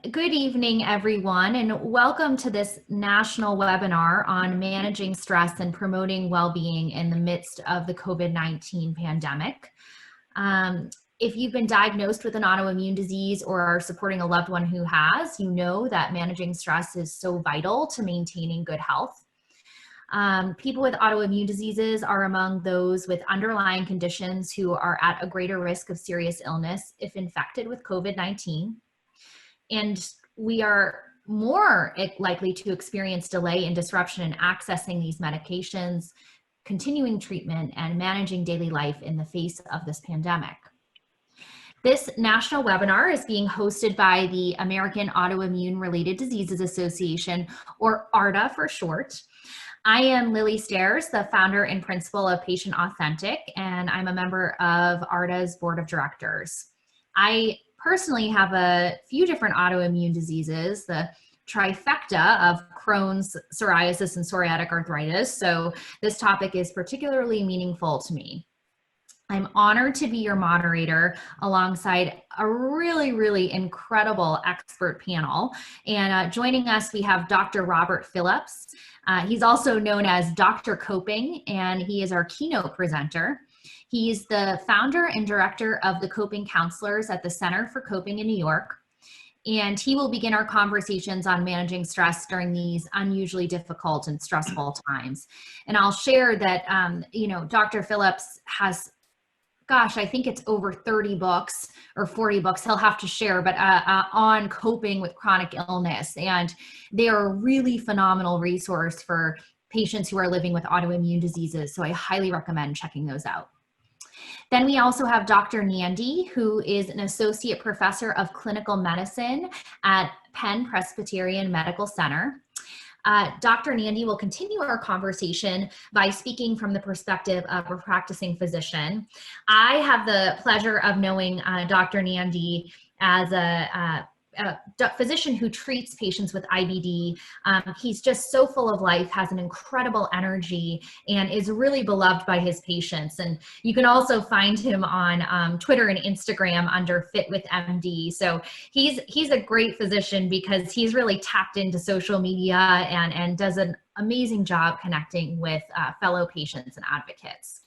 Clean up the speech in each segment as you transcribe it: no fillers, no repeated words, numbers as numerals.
Good evening, everyone, and welcome to this national webinar on managing stress and promoting well-being in the midst of the COVID-19 pandemic. If you've been diagnosed with an autoimmune disease or are supporting a loved one who has, you know that managing stress is so vital to maintaining good health. People with autoimmune diseases are among those with underlying conditions who are at a greater risk of serious illness if infected with COVID-19. And we are more likely to experience delay and disruption in accessing these medications, continuing treatment, and managing daily life in the face of this pandemic. This national webinar is being hosted by the American Autoimmune Related Diseases Association, or ARDA for short. I am Lily Stairs, the founder and principal of Patient Authentic, and I'm a member of ARDA's board of directors. I personally have a few different autoimmune diseases, the trifecta of Crohn's, psoriasis, and psoriatic arthritis, so this topic is particularly meaningful to me. I'm honored to be your moderator alongside a really incredible expert panel. And joining us, we have Dr. Robert Phillips. He's also known as Dr. Coping, and he is our keynote presenter. He's the founder and director of the Coping Counselors at the Center for Coping in New York. And he will begin our conversations on managing stress during these unusually difficult and stressful times. And I'll share that, Dr. Phillips has, gosh, I think it's over 30 books or 40 books he'll have to share, but on coping with chronic illness. And they are a really phenomenal resource for patients who are living with autoimmune diseases. So I highly recommend checking those out. Then we also have Dr. Nandi, who is an associate professor of clinical medicine at Penn Presbyterian Medical Center. Dr. Nandi will continue our conversation by speaking from the perspective of a practicing physician. I have the pleasure of knowing Dr. Nandi as a physician who treats patients with IBD. He's just so full of life, has an incredible energy, and is really beloved by his patients. And you can also find him on Twitter and Instagram under Fit with MD. So he's a great physician because he's really tapped into social media and does an amazing job connecting with fellow patients and advocates.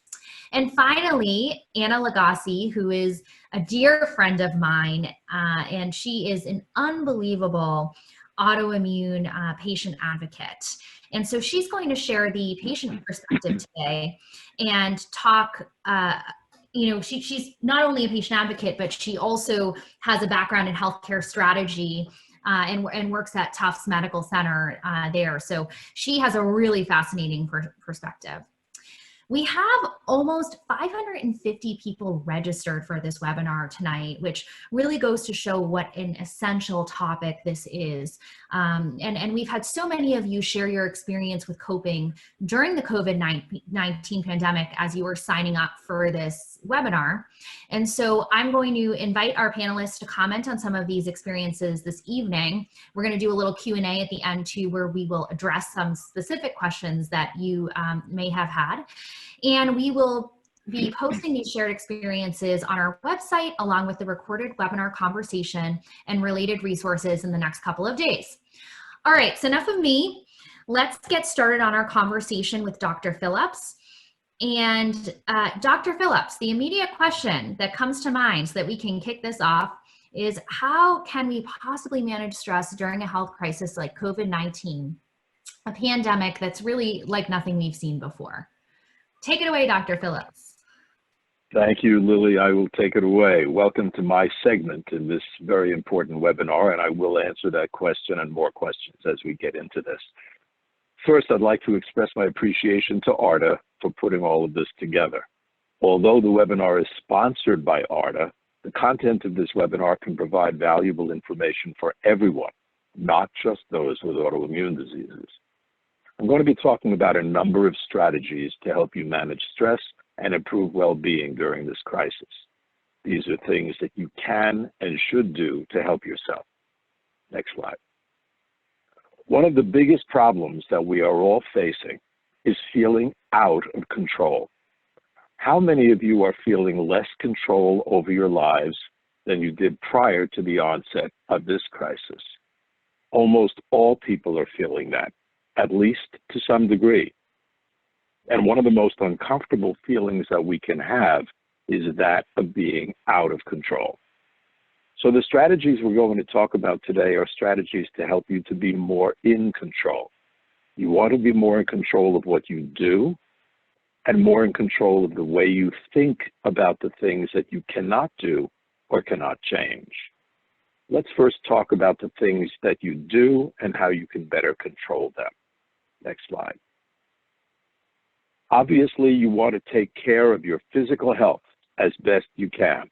And finally, Anna Lagasse, who is a dear friend of mine, and she is an unbelievable autoimmune patient advocate. And so she's going to share the patient perspective today and talk, she's not only a patient advocate, but she also has a background in healthcare strategy and works at Tufts Medical Center there. So she has a really fascinating perspective. We have almost 550 people registered for this webinar tonight, which really goes to show what an essential topic this is. And we've had so many of you share your experience with coping during the COVID-19 pandemic as you were signing up for this webinar. And so I'm going to invite our panelists to comment on some of these experiences this evening. We're going to do a little Q&A at the end too, where we will address some specific questions that you may have had. And we will be posting these shared experiences on our website along with the recorded webinar conversation and related resources in the next couple of days. All right, so enough of me. Let's get started on our conversation with Dr. Phillips. And Dr. Phillips, the immediate question that comes to mind so that we can kick this off is, how can we possibly manage stress during a health crisis like COVID-19, a pandemic that's really like nothing we've seen before? Take it away, Dr. Phillips. Thank you, Lily. I will take it away. Welcome to my segment in this very important webinar, and I will answer that question and more questions as we get into this. First, I'd like to express my appreciation to ARDA for putting all of this together. Although the webinar is sponsored by ARDA, the content of this webinar can provide valuable information for everyone, not just those with autoimmune diseases. I'm going to be talking about a number of strategies to help you manage stress and improve well-being during this crisis. These are things that you can and should do to help yourself. Next slide. One of the biggest problems that we are all facing is feeling out of control. How many of you are feeling less control over your lives than you did prior to the onset of this crisis. Almost all people are feeling that, at least to some degree. And one of the most uncomfortable feelings that we can have is that of being out of control. So the strategies we're going to talk about today are strategies to help you to be more in control. You want to be more in control of what you do and more in control of the way you think about the things that you cannot do or cannot change. Let's first talk about the things that you do and how you can better control them. Next slide. Obviously, you want to take care of your physical health as best you can.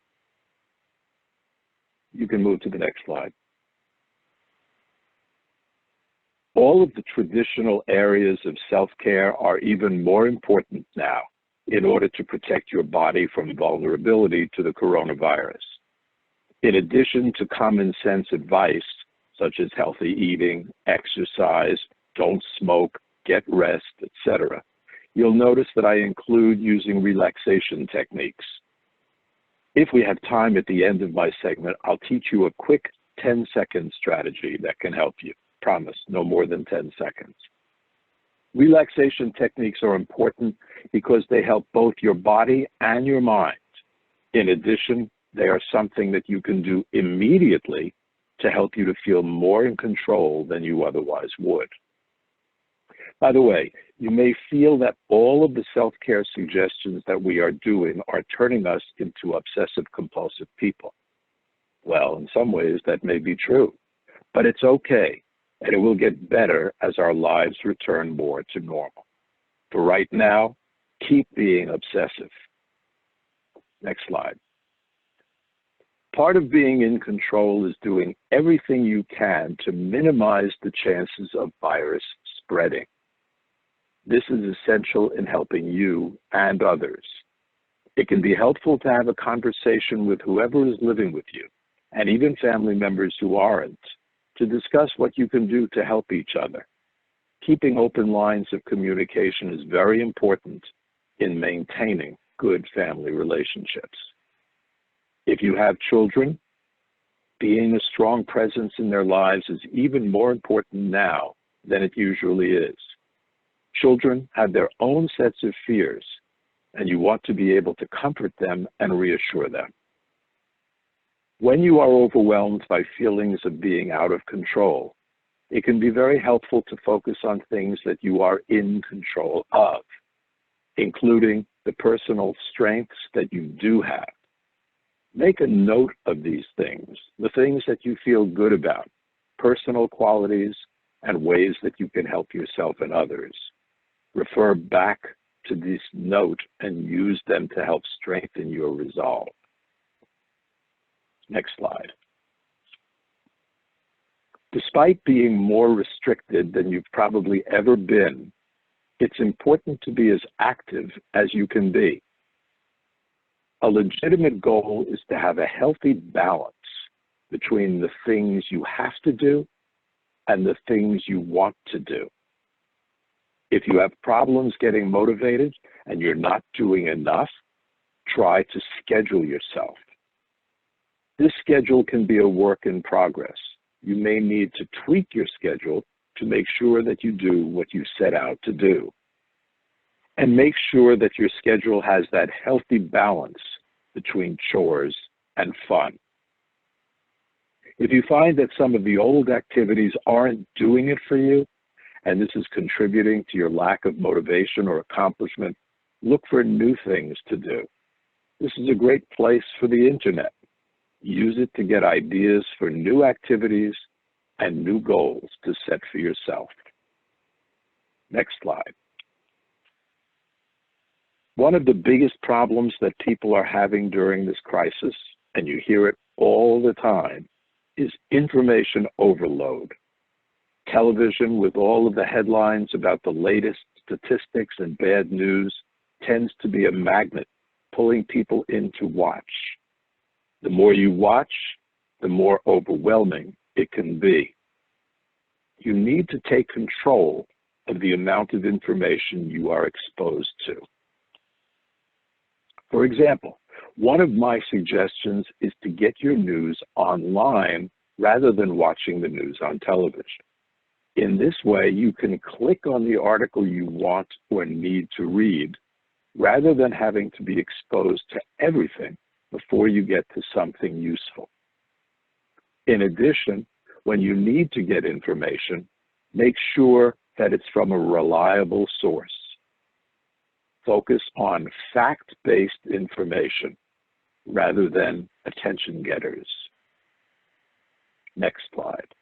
You can move to the next slide. All of the traditional areas of self-care are even more important now in order to protect your body from vulnerability to the coronavirus. In addition to common sense advice, such as healthy eating, exercise, don't smoke, get rest, etc., you'll notice that I include using relaxation techniques. If we have time at the end of my segment, I'll teach you a quick 10-second strategy that can help you. Promise, no more than 10 seconds. Relaxation techniques are important because they help both your body and your mind. In addition, they are something that you can do immediately to help you to feel more in control than you otherwise would. By the way, you may feel that all of the self-care suggestions that we are doing are turning us into obsessive-compulsive people. Well, in some ways that may be true, but it's okay, and it will get better as our lives return more to normal. For right now, keep being obsessive. Next slide. Part of being in control is doing everything you can to minimize the chances of virus spreading. This is essential in helping you and others. It can be helpful to have a conversation with whoever is living with you, and even family members who aren't, to discuss what you can do to help each other. Keeping open lines of communication is very important in maintaining good family relationships. If you have children, being a strong presence in their lives is even more important now than it usually is. Children have their own sets of fears, and you want to be able to comfort them and reassure them. When you are overwhelmed by feelings of being out of control, it can be very helpful to focus on things that you are in control of, including the personal strengths that you do have. Make a note of these things, the things that you feel good about, personal qualities, and ways that you can help yourself and others. Refer back to this note and use them to help strengthen your resolve. Next slide. Despite being more restricted than you've probably ever been, it's important to be as active as you can be. A legitimate goal is to have a healthy balance between the things you have to do and the things you want to do. If you have problems getting motivated and you're not doing enough, try to schedule yourself. This schedule can be a work in progress. You may need to tweak your schedule to make sure that you do what you set out to do. And make sure that your schedule has that healthy balance between chores and fun. If you find that some of the old activities aren't doing it for you, and this is contributing to your lack of motivation or accomplishment, look for new things to do. This is a great place for the internet. Use it to get ideas for new activities and new goals to set for yourself. Next slide. One of the biggest problems that people are having during this crisis, and you hear it all the time, is information overload. Television, with all of the headlines about the latest statistics and bad news, tends to be a magnet, pulling people in to watch. The more you watch, the more overwhelming it can be. You need to take control of the amount of information you are exposed to. For example, One of my suggestions is to get your news online rather than watching the news on television. In this way, you can click on the article you want or need to read, rather than having to be exposed to everything before you get to something useful. In addition, when you need to get information, make sure that it's from a reliable source. Focus on fact-based information rather than attention getters. Next slide.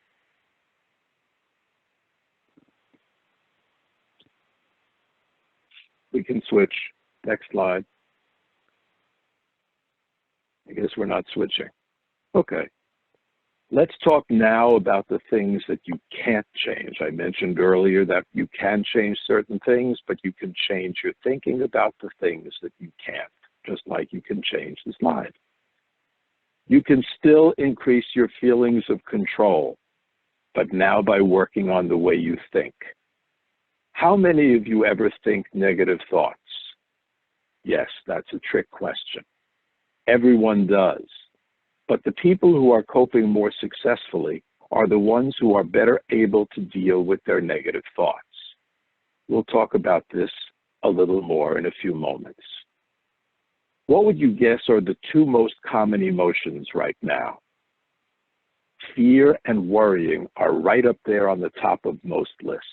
We can switch. Next slide. I guess we're not switching. Okay. Let's talk now about the things that you can't change. I mentioned earlier that you can change certain things, but you can change your thinking about the things that you can't, just like you can change the slide. You can still increase your feelings of control, but now by working on the way you think. How many of you ever think negative thoughts? Yes, that's a trick question. Everyone does. But the people who are coping more successfully are the ones who are better able to deal with their negative thoughts. We'll talk about this a little more in a few moments. What would you guess are the two most common emotions right now? Fear and worrying are right up there on the top of most lists.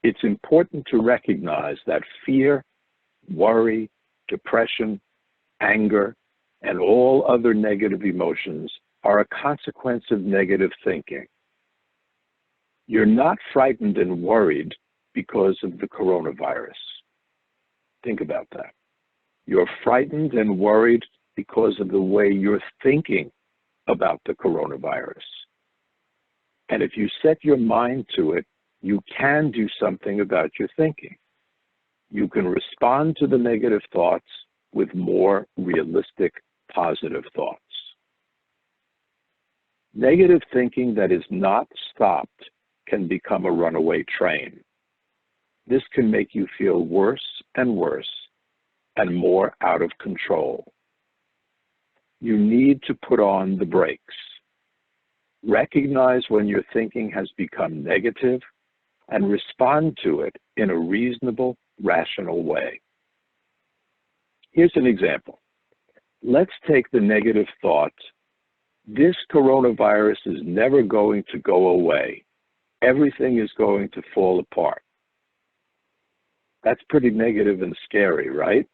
It's important to recognize that fear, worry, depression, anger, and all other negative emotions are a consequence of negative thinking. You're not frightened and worried because of the coronavirus. Think about that. You're frightened and worried because of the way you're thinking about the coronavirus. And if you set your mind to it, you can do something about your thinking. You can respond to the negative thoughts with more realistic, positive thoughts. Negative thinking that is not stopped can become a runaway train. This can make you feel worse and worse and more out of control. You need to put on the brakes. Recognize when your thinking has become negative and respond to it in a reasonable, rational way. Here's an example. Let's take the negative thought, this coronavirus is never going to go away. Everything is going to fall apart. That's pretty negative and scary, right?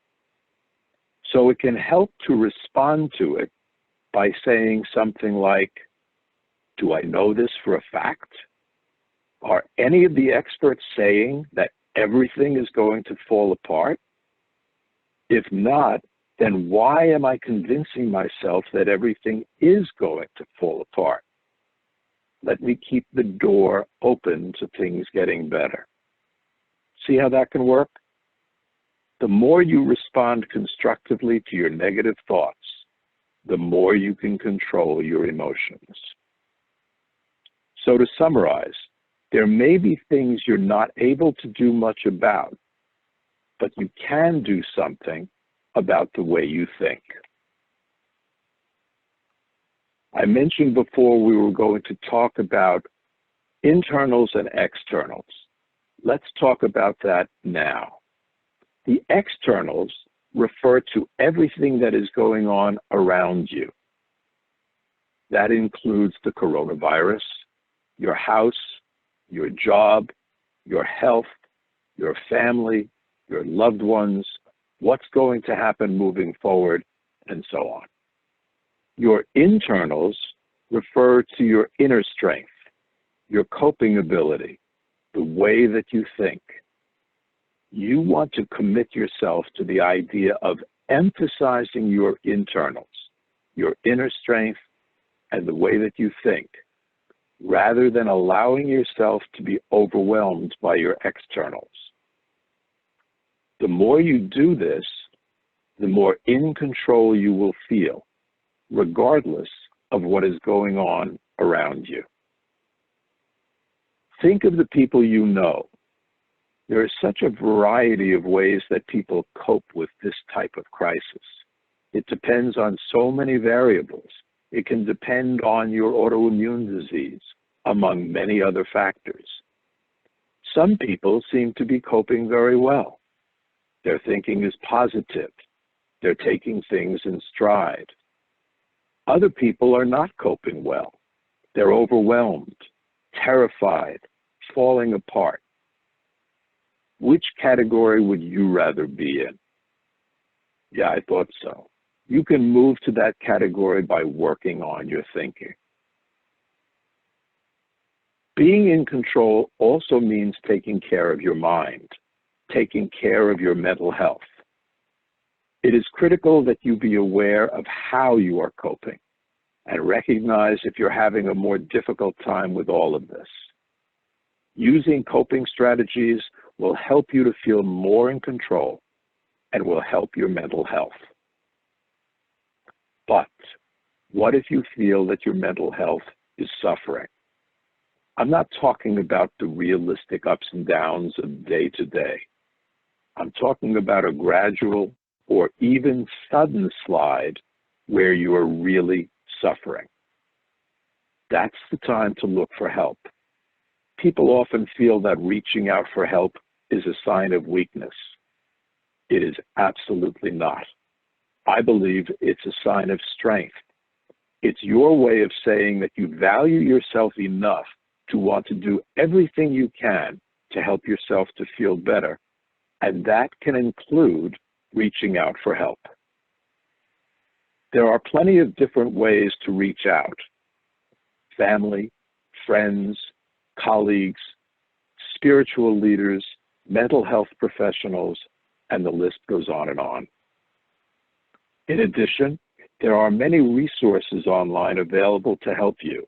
So it can help to respond to it by saying something like, do I know this for a fact? Are any of the experts saying that everything is going to fall apart? If not, then why am I convincing myself that everything is going to fall apart? Let me keep the door open to things getting better. See how that can work? The more you respond constructively to your negative thoughts, the more you can control your emotions. So to summarize, there may be things you're not able to do much about, but you can do something about the way you think. I mentioned before we were going to talk about internals and externals. Let's talk about that now. The externals refer to everything that is going on around you. That includes the coronavirus, your house, your job, your health, your family, your loved ones, what's going to happen moving forward, and so on. Your internals refer to your inner strength, your coping ability, the way that you think. You want to commit yourself to the idea of emphasizing your internals, your inner strength, and the way that you think, rather than allowing yourself to be overwhelmed by your externals. The more you do this, the more in control you will feel, regardless of what is going on around you. Think of the people you know. There is such a variety of ways that people cope with this type of crisis. It depends on so many variables. It can depend on your autoimmune disease, among many other factors. Some people seem to be coping very well. Their thinking is positive. They're taking things in stride. Other people are not coping well. They're overwhelmed, terrified, falling apart. Which category would you rather be in? Yeah, I thought so. You can move to that category by working on your thinking. Being in control also means taking care of your mind, taking care of your mental health. It is critical that you be aware of how you are coping and recognize if you're having a more difficult time with all of this. Using coping strategies will help you to feel more in control and will help your mental health. But what if you feel that your mental health is suffering? I'm not talking about the realistic ups and downs of day to day. I'm talking about a gradual or even sudden slide where you are really suffering. That's the time to look for help. People often feel that reaching out for help is a sign of weakness. It is absolutely not. I believe it's a sign of strength. It's your way of saying that you value yourself enough to want to do everything you can to help yourself to feel better, and that can include reaching out for help. There are plenty of different ways to reach out. Family, friends, colleagues, spiritual leaders, mental health professionals, and the list goes on and on. In addition, there are many resources online available to help you.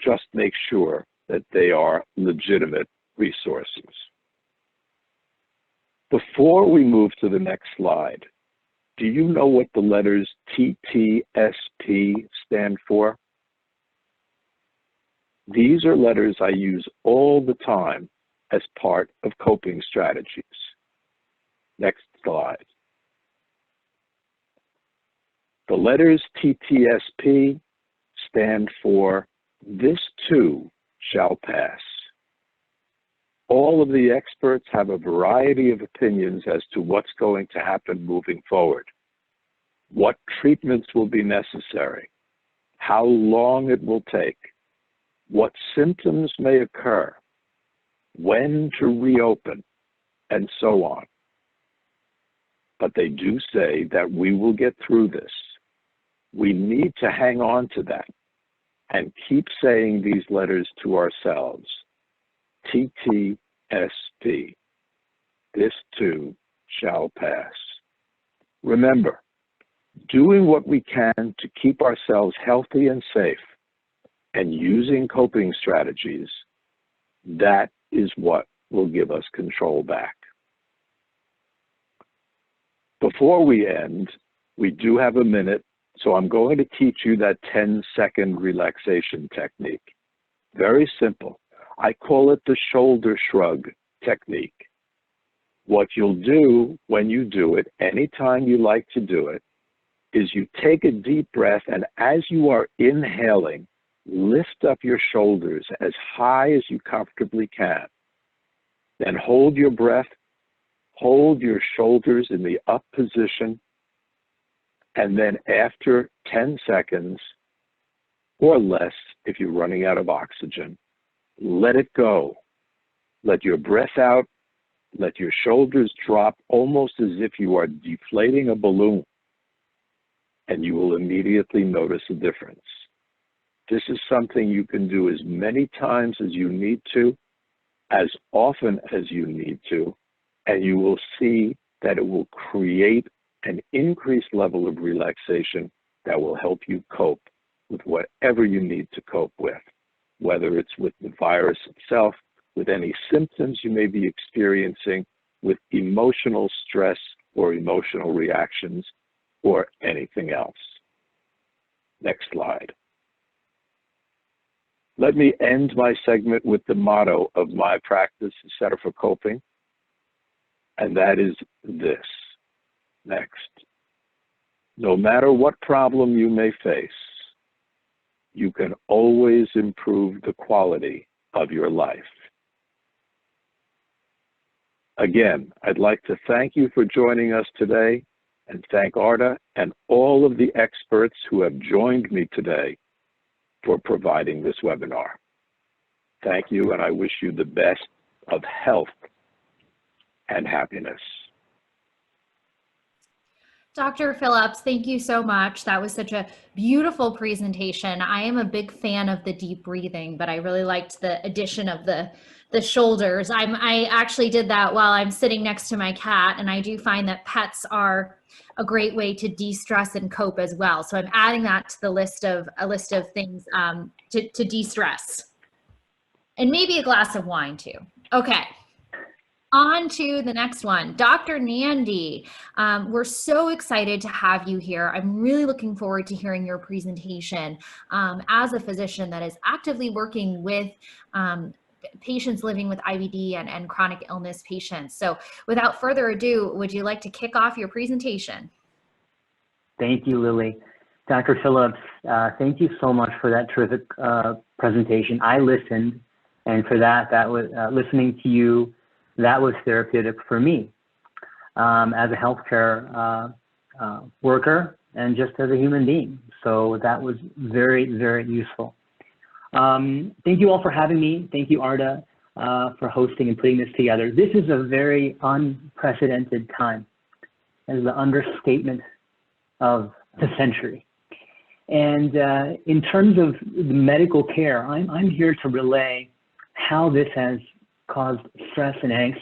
Just make sure that they are legitimate resources. Before we move to the next slide, do you know what the letters TTSP stand for? These are letters I use all the time as part of coping strategies. Next slide. The letters TTSP stand for "This too shall pass." All of the experts have a variety of opinions as to what's going to happen moving forward, what treatments will be necessary, how long it will take, what symptoms may occur, when to reopen, and so on. But they do say that we will get through this. We need to hang on to that and keep saying these letters to ourselves. TTSP. This too shall pass. Remember, doing what we can to keep ourselves healthy and safe and using coping strategies, that is what will give us control back. Before we end, we do have a minute, so I'm going to teach you that 10-second relaxation technique. Very simple. I call it the shoulder shrug technique. What you'll do when you do it, anytime you like to do it, is you take a deep breath, and as you are inhaling, lift up your shoulders as high as you comfortably can. Then hold your breath, hold your shoulders in the up position, and then after 10 seconds or less, if you're running out of oxygen, let it go. Let your breath out. Let your shoulders drop almost as if you are deflating a balloon, and you will immediately notice a difference. This is something you can do as many times as you need to, as often as you need to, and you will see that it will create an increased level of relaxation that will help you cope with whatever you need to cope with, whether it's with the virus itself, with any symptoms you may be experiencing, with emotional stress or emotional reactions, or anything else. Next slide. Let me end my segment with the motto of my practice, Center for Coping, and that is this. Next. No matter what problem you may face, you can always improve the quality of your life. Again, I'd like to thank you for joining us today and thank Arda and all of the experts who have joined me today for providing this webinar. Thank you, and I wish you the best of health and happiness. Dr. Phillips, thank you so much. That was such a beautiful presentation. I am a big fan of the deep breathing, but I really liked the addition of the shoulders. I actually did that while I'm sitting next to my cat, and I do find that pets are a great way to de-stress and cope as well. So I'm adding that to the list of things to de-stress, and maybe a glass of wine too. Okay. On to the next one. Dr. Nandi, we're so excited to have you here. I'm really looking forward to hearing your presentation as a physician that is actively working with patients living with IBD and chronic illness patients. So without further ado, would you like to kick off your presentation? Thank you, Lily. Dr. Phillips, thank you so much for that terrific presentation. I listened, and for that was listening to you, that was therapeutic for me as a healthcare worker and just as a human being. So that was very, very useful. Thank you all for having me. Thank you, Arda, for hosting and putting this together. This is a very unprecedented time. That is the understatement of the century. And in terms of the medical care, I'm here to relay how this has caused stress and angst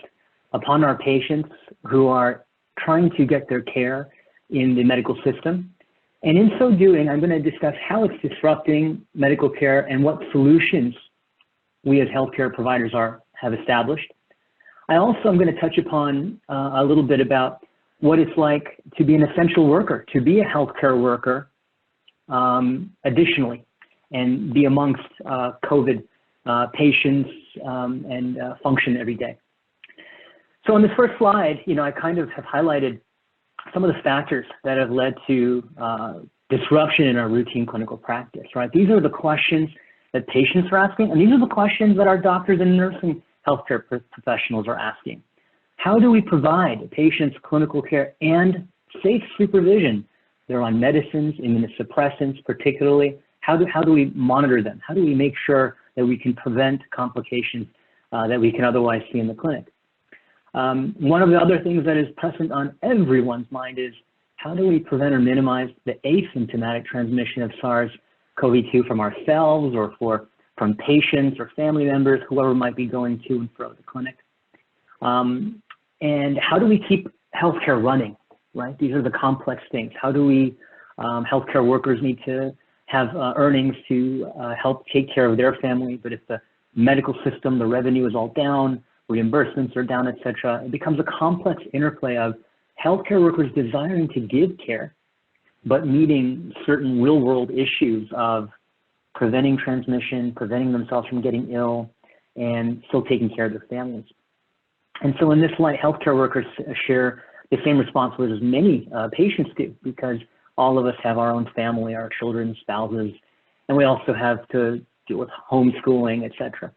upon our patients who are trying to get their care in the medical system. And in so doing, I'm going to discuss how it's disrupting medical care and what solutions we as healthcare providers have established. I also am going to touch upon a little bit about what it's like to be an essential worker, to be a healthcare worker additionally, and be amongst COVID patients and function every day. So on this first slide, I kind of have highlighted some of the factors that have led to disruption in our routine clinical practice, right? These are the questions that patients are asking, and these are the questions that our doctors and nursing healthcare professionals are asking. How do we provide patients clinical care and safe supervision? They're on medicines, immunosuppressants particularly. How do we monitor them? How do we make sure that we can prevent complications that we can otherwise see in the clinic? One of the other things that is present on everyone's mind is how do we prevent or minimize the asymptomatic transmission of SARS-CoV-2 from ourselves or from patients or family members, whoever might be going to and fro the clinic? And how do we keep healthcare running, right? These are the complex things. How do we, healthcare workers need to have earnings to help take care of their family, but if the medical system, the revenue is all down, reimbursements are down, et cetera, it becomes a complex interplay of healthcare workers desiring to give care, but meeting certain real world issues of preventing transmission, preventing themselves from getting ill, and still taking care of their families. And so in this light, healthcare workers share the same responsibilities as many patients do, because all of us have our own family, our children, spouses, and we also have to deal with homeschooling, et cetera.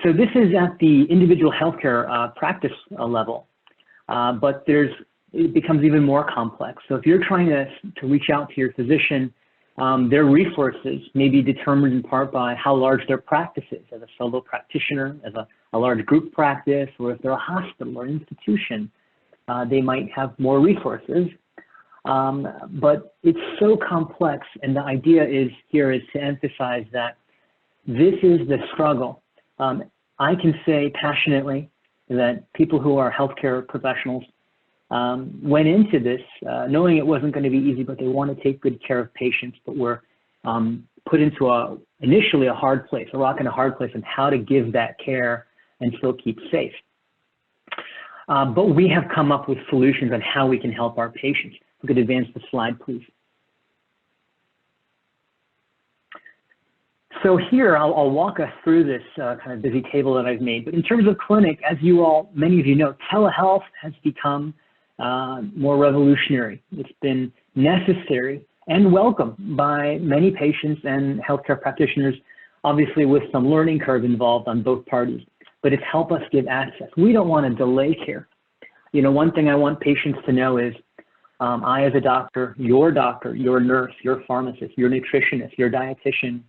So this is at the individual healthcare practice level, but it becomes even more complex. So if you're trying to reach out to your physician, their resources may be determined in part by how large their practice is, as a solo practitioner, as a large group practice, or if they're a hospital or institution, they might have more resources. But it's so complex, and the idea is to emphasize that this is the struggle. I can say passionately that people who are healthcare professionals went into this knowing it wasn't going to be easy, but they want to take good care of patients, but were put into initially a hard place, a rock and a hard place, on how to give that care and still keep safe. But we have come up with solutions on how we can help our patients. We could advance the slide, please. So here, I'll walk us through this kind of busy table that I've made. But in terms of clinic, as many of you know, telehealth has become more revolutionary. It's been necessary and welcome by many patients and healthcare practitioners, obviously with some learning curve involved on both parties, but it's helped us give access. We don't want to delay care. You know, one thing I want patients to know is I as a doctor, your nurse, your pharmacist, your nutritionist, your dietitian,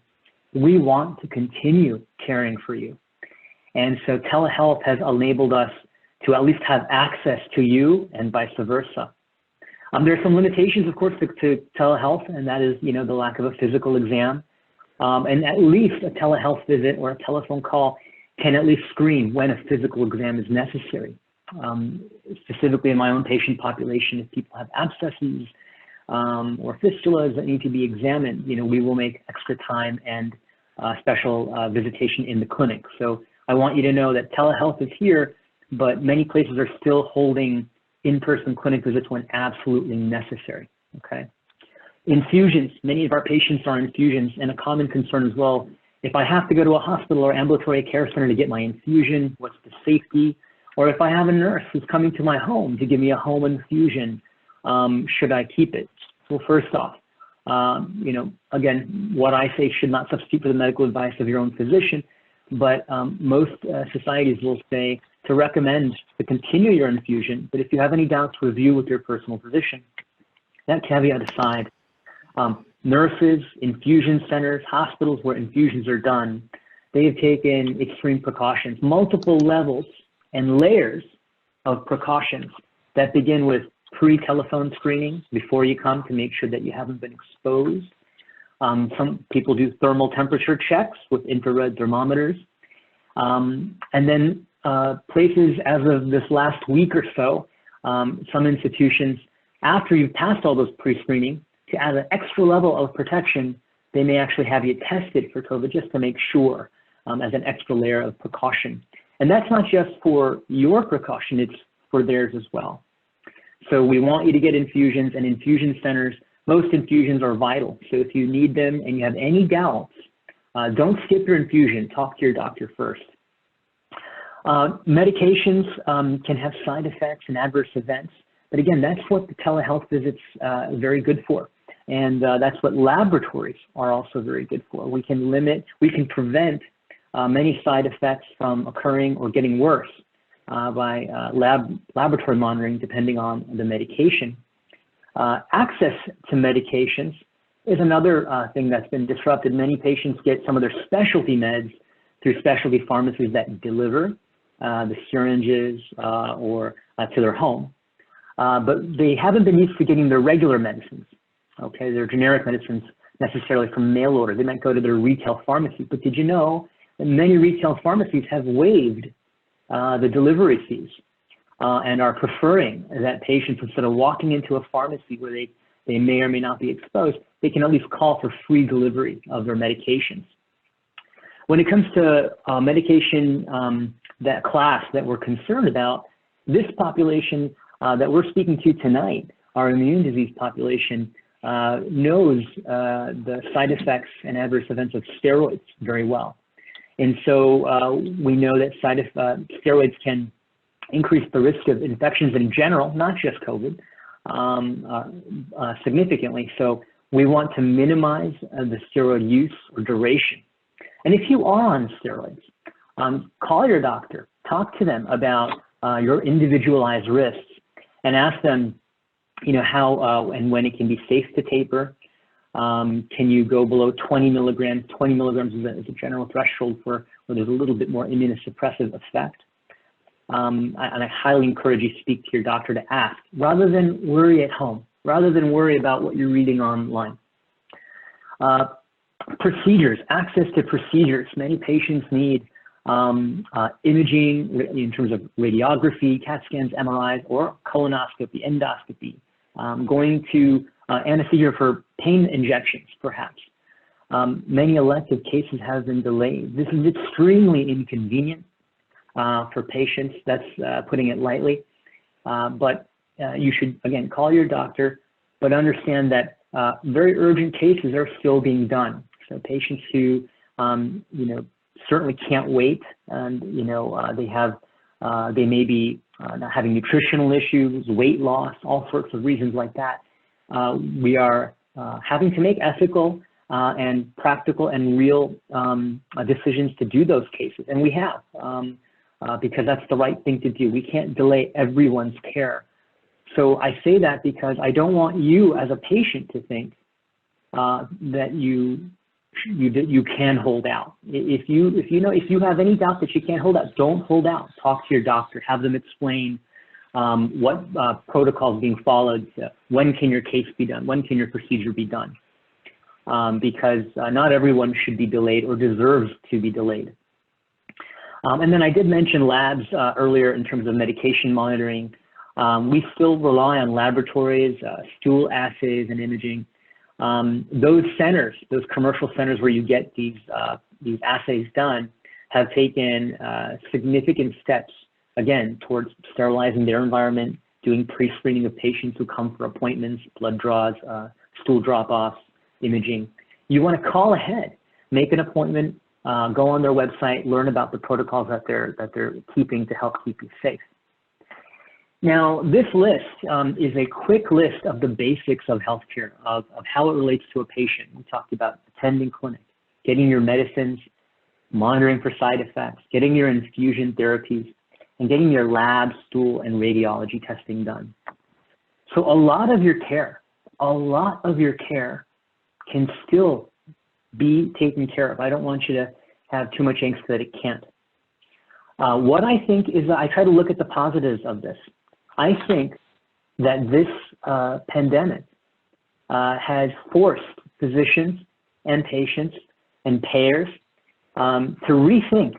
we want to continue caring for you. And so telehealth has enabled us to at least have access to you and vice versa. There are some limitations, of course, to telehealth, and that is, you know, the lack of a physical exam. And at least a telehealth visit or a telephone call can at least screen when a physical exam is necessary. Specifically in my own patient population, if people have abscesses or fistulas that need to be examined, you know, we will make extra time and special visitation in the clinic. So I want you to know that telehealth is here, but many places are still holding in-person clinic visits when absolutely necessary, okay? Infusions, many of our patients are infusions, and a common concern as well, if I have to go to a hospital or ambulatory care center to get my infusion, what's the safety? Or if I have a nurse who's coming to my home to give me a home infusion, should I keep it? Well, first off, you know, again, what I say should not substitute for the medical advice of your own physician, but most societies will say to recommend to continue your infusion, but if you have any doubts, review with your personal physician. That caveat aside, nurses, infusion centers, hospitals where infusions are done, they have taken extreme precautions, multiple levels and layers of precautions that begin with pre-telephone screening before you come to make sure that you haven't been exposed. Some people do thermal temperature checks with infrared thermometers. And then places as of this last week or so, some institutions, after you've passed all those pre-screening, to add an extra level of protection, they may actually have you tested for COVID just to make sure as an extra layer of precaution. And that's not just for your precaution, it's for theirs as well. So we want you to get infusions, and infusion centers, most infusions are vital. So if you need them and you have any doubts, don't skip your infusion, talk to your doctor first. Medications can have side effects and adverse events, but again, that's what the telehealth visits are very good for. And that's what laboratories are also very good for. We can prevent many side effects from occurring or getting worse by laboratory monitoring depending on the medication. Access to medications is another thing that's been disrupted. Many patients get some of their specialty meds through specialty pharmacies that deliver the syringes or to their home. But they haven't been used to getting their regular medicines, okay? Their generic medicines necessarily from mail order. They might go to their retail pharmacy, but did you know that many retail pharmacies have waived the delivery fees and are preferring that patients, instead of walking into a pharmacy where they may or may not be exposed, they can at least call for free delivery of their medications. When it comes to medication, that class that we're concerned about, this population that we're speaking to tonight, our immune disease population, knows the side effects and adverse events of steroids very well. And so we know that steroids can increase the risk of infections in general, not just COVID, significantly. So we want to minimize the steroid use or duration. And if you are on steroids, call your doctor, talk to them about your individualized risks, and ask them, you know, how and when it can be safe to taper. Can you go below 20 milligrams? 20 milligrams is a general threshold for where there's a little bit more immunosuppressive effect. And I highly encourage you to speak to your doctor to ask, rather than worry at home, rather than worry about what you're reading online. Procedures, access to procedures. Many patients need imaging in terms of radiography, CAT scans, MRIs, or colonoscopy, endoscopy, going to anesthesia for pain injections, perhaps. Many elective cases have been delayed. This is extremely inconvenient for patients. That's putting it lightly. But you should, again, call your doctor, but understand that very urgent cases are still being done. So patients who you know, certainly can't wait, and you know, they may be not having nutritional issues, weight loss, all sorts of reasons like that. We are having to make ethical and practical and real decisions to do those cases, and we have, because that's the right thing to do. We can't delay everyone's care. So I say that because I don't want you as a patient to think that you can hold out. If you have any doubt that you can't hold out, don't hold out. Talk to your doctor. Have them explain what protocol is being followed. When can your case be done? When can your procedure be done? Because not everyone should be delayed or deserves to be delayed. And then I did mention labs earlier in terms of medication monitoring. We still rely on laboratories, stool assays, and imaging. Those centers, those commercial centers where you get these assays done, have taken significant steps, again, towards sterilizing their environment, doing pre-screening of patients who come for appointments, blood draws, stool drop-offs, imaging. You want to call ahead, make an appointment, go on their website, learn about the protocols that they're keeping to help keep you safe. Now, this list is a quick list of the basics of healthcare, of how it relates to a patient. We talked about attending clinic, getting your medicines, monitoring for side effects, getting your infusion therapies, and getting your lab, stool, and radiology testing done. So a lot of your care can still be taken care of. I don't want you to have too much angst that it can't. What I think is that I try to look at the positives of this. I think that this pandemic has forced physicians and patients and payers to rethink,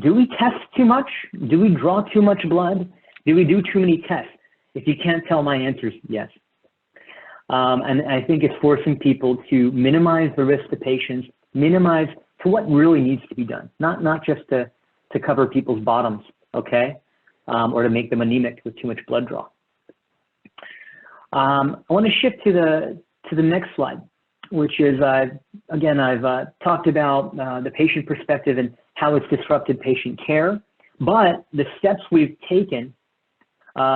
do we test too much? Do we draw too much blood? Do we do too many tests? If you can't tell, my answer is yes. And I think it's forcing people to minimize the risk to patients, minimize to what really needs to be done, not just to cover people's bottoms, okay? Or to make them anemic with too much blood draw. I want to shift to the next slide, which is, again, I've talked about the patient perspective and how it's disrupted patient care, but the steps we've taken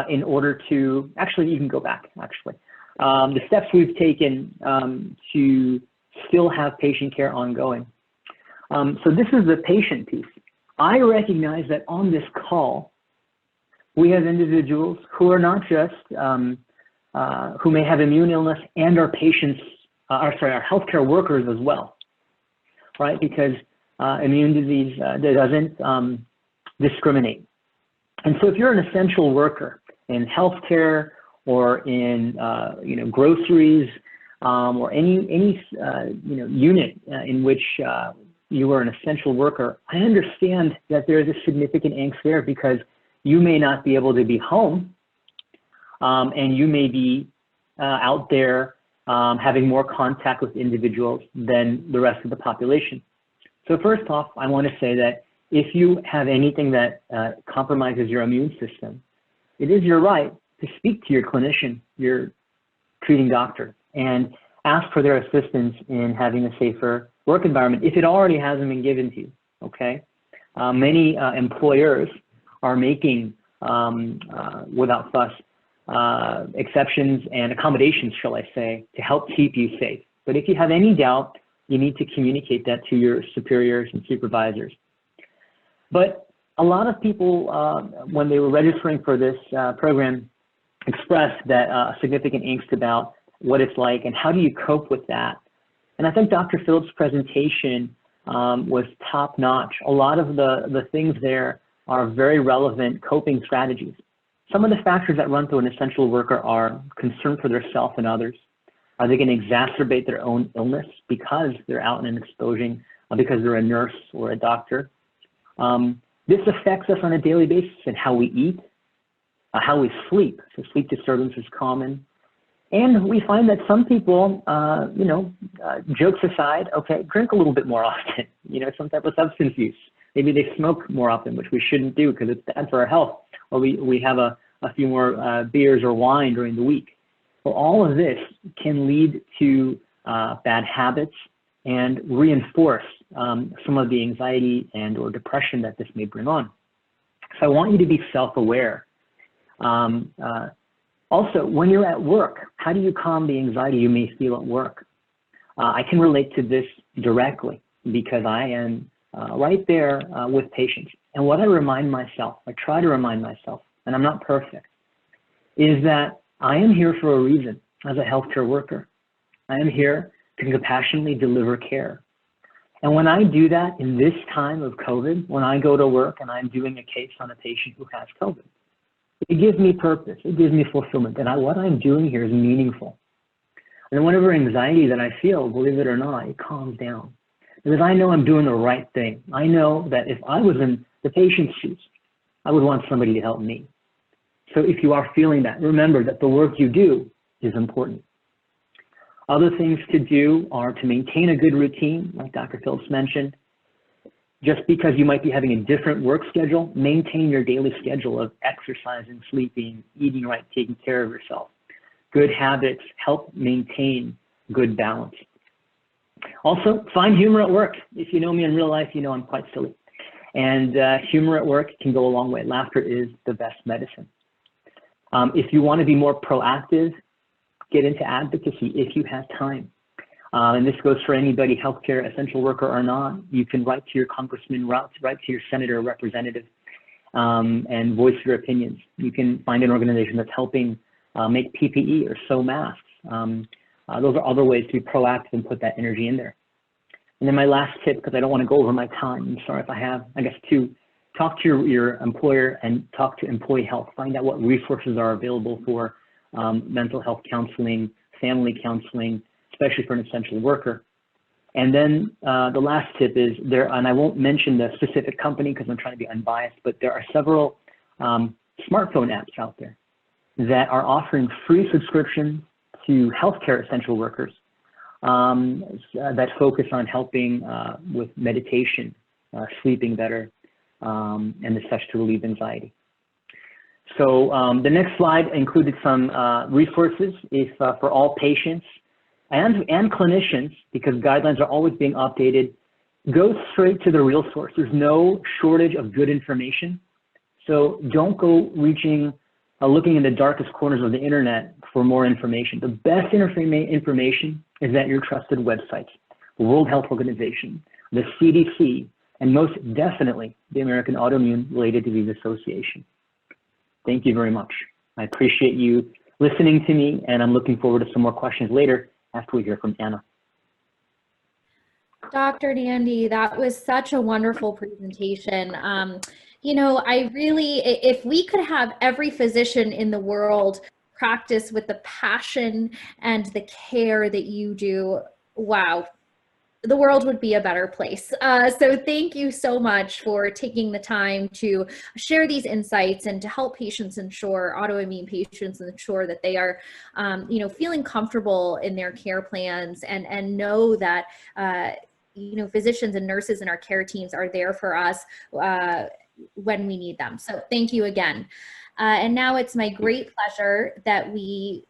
in order to, actually, you can go back, actually. The steps we've taken to still have patient care ongoing. So this is the patient piece. I recognize that on this call, we have individuals who are not just, who may have immune illness and are patients, our healthcare workers as well, right? Because immune disease doesn't discriminate. And so if you're an essential worker in healthcare or in groceries or any unit in which you are an essential worker, I understand that there is a significant angst there because you may not be able to be home, and you may be out there having more contact with individuals than the rest of the population. So first off, I want to say that if you have anything that compromises your immune system, it is your right to speak to your clinician, your treating doctor, and ask for their assistance in having a safer work environment if it already hasn't been given to you, okay? Many employers are making, without fuss, exceptions and accommodations, shall I say, to help keep you safe. But if you have any doubt, you need to communicate that to your superiors and supervisors. But a lot of people, when they were registering for this program, expressed that significant angst about what it's like and how do you cope with that. And I think Dr. Phillips' presentation was top-notch. A lot of the things there are very relevant coping strategies. Some of the factors that run through an essential worker are concern for themselves and others. Are they going to exacerbate their own illness because they're out and exposing, because they're a nurse or a doctor? This affects us on a daily basis in how we eat, how we sleep. So sleep disturbance is common. And we find that some people, jokes aside, okay, drink a little bit more often, some type of substance use. Maybe they smoke more often, which we shouldn't do because it's bad for our health. Or we have a few more beers or wine during the week. Well, all of this can lead to bad habits and reinforce some of the anxiety and or depression that this may bring on. So I want you to be self-aware. Also, when you're at work, how do you calm the anxiety you may feel at work? I can relate to this directly because I am right there with patients. And what I remind myself, I try to remind myself, and I'm not perfect, is that I am here for a reason as a healthcare worker. I am here to compassionately deliver care. And when I do that in this time of COVID, when I go to work and I'm doing a case on a patient who has COVID, it gives me purpose, it gives me fulfillment, and what I'm doing here is meaningful. And whatever anxiety that I feel, believe it or not, it calms down. Because I know I'm doing the right thing. I know that if I was in the patient's shoes, I would want somebody to help me. So if you are feeling that, remember that the work you do is important. Other things to do are to maintain a good routine, like Dr. Phillips mentioned. Just because you might be having a different work schedule, maintain your daily schedule of exercising, sleeping, eating right, taking care of yourself. Good habits help maintain good balance. Also, find humor at work. If you know me in real life, you know I'm quite silly. And humor at work can go a long way. Laughter is the best medicine. If you want to be more proactive, get into advocacy if you have time. And this goes for anybody, healthcare essential worker or not. You can write to your congressman, write to your senator or representative, and voice your opinions. You can find an organization that's helping make PPE or sew masks. Those are other ways to be proactive and put that energy in there. And then my last tip, because I don't want to go over my time, I'm sorry if I have, I guess, to talk to your employer and talk to employee health. Find out what resources are available for mental health counseling, family counseling, especially for an essential worker. And then the last tip is there, and I won't mention the specific company because I'm trying to be unbiased, but there are several smartphone apps out there that are offering free subscriptions to healthcare essential workers that focus on helping with meditation, sleeping better, and as such to relieve anxiety. So the next slide included some resources for all patients and clinicians, because guidelines are always being updated. Go straight to the real source. There's no shortage of good information. So don't go looking in the darkest corners of the internet for more information. The best information is at your trusted websites, the World Health Organization, the CDC, and most definitely the American Autoimmune Related Disease Association. Thank you very much. I appreciate you listening to me, and I'm looking forward to some more questions later after we hear from Anna. Dr. Dandy, that was such a wonderful presentation. You know, I really, if we could have every physician in the world practice with the passion and the care that you do, wow, the world would be a better place. So thank you so much for taking the time to share these insights and to help patients ensure, autoimmune patients ensure that they are, you know, feeling comfortable in their care plans and know that, you know, physicians and nurses and our care teams are there for us when we need them. So thank you again. And now it's my great pleasure that we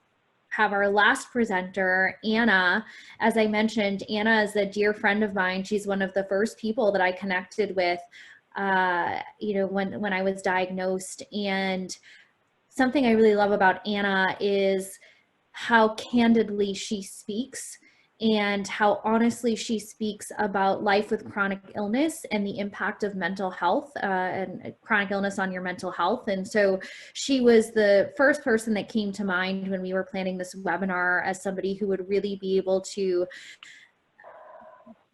have our last presenter, Anna. As I mentioned, Anna is a dear friend of mine. She's one of the first people that I connected with, you know, when I was diagnosed. And something I really love about Anna is how candidly she speaks and how honestly she speaks about life with chronic illness and the impact of mental health and chronic illness on your mental health. And so she was the first person that came to mind when we were planning this webinar as somebody who would really be able to